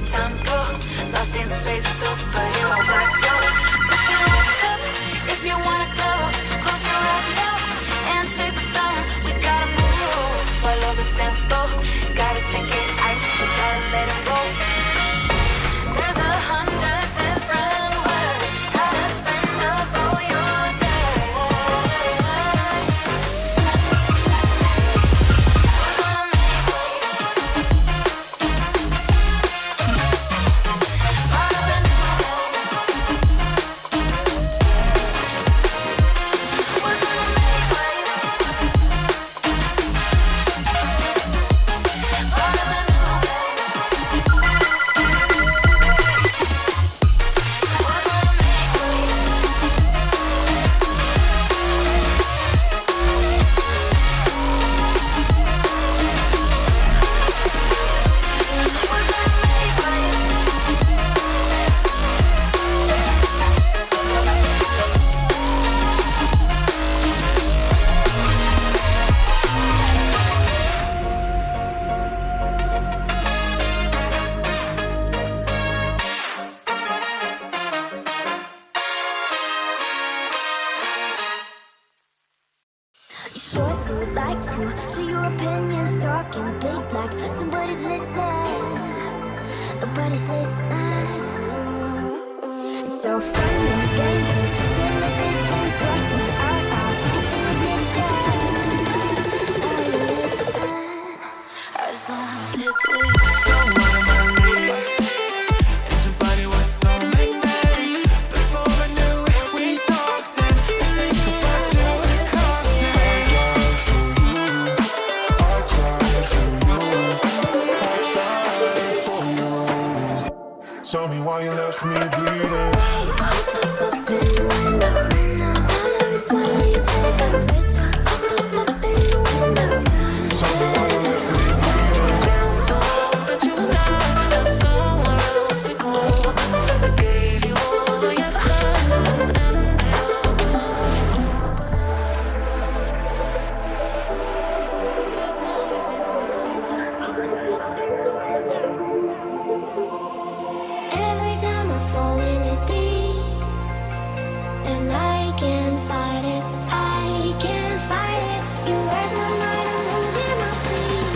the time go. Lost in space, superhero vibes, yo. Put your hands up if you wanna go. Close your eyes now and chase the sun. We gotta move, follow the tempo. Gotta take it ice, we gotta let it roll. There's 100 different ways how to spend up all your day. We're gonna make waves. Part of the new wave. We're gonna make waves. Part of the new wave. We're gonna make waves. We're gonna make waves. You sure do like to share your opinions, talking big like somebody's listening. Nobody's listening. It's so fun in the games until it isn't. Trust me, out in ignition. Are you listening? As long as it's lit. So what am I reading? And your body was so magnetic. Before I knew it, we talked and think about just a cocktail. Tell me why you left me bleeding. Up in the window. Smaller, you fake up. Up in the window. Tell me why you left me bleeding. So that you died, have somewhere else to go. I gave you all I ever had, and now Every time I fall in it deep, and I can't fight it, I can't fight it. You wreck my mind, I'm losing my sleep.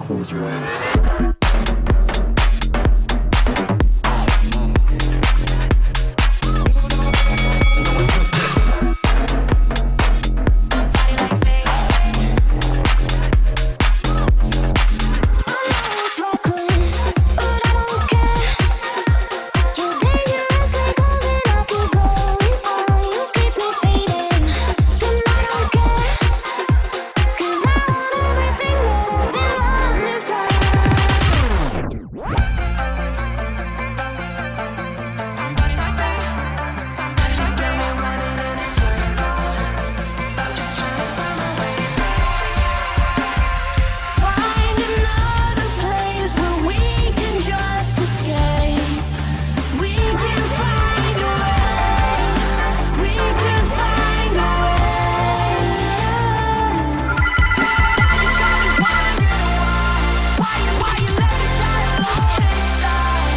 Close your eyes. It's reckless, but I don't care. You're dangerously close and I keep going on. You keep me fading, and I don't care. 'Cause I want everything that I've been running from. Somebody like that. Somebody like that. Running in a circle. I'm just trying to find my way back. find another place where we can just escape. We can find a way. We can find a way. Why you let me die alone inside?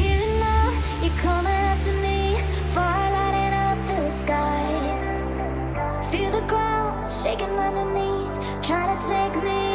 Even now, you're coming up to me, fire lighting up the sky. Feel the ground shaking underneath, trying to take me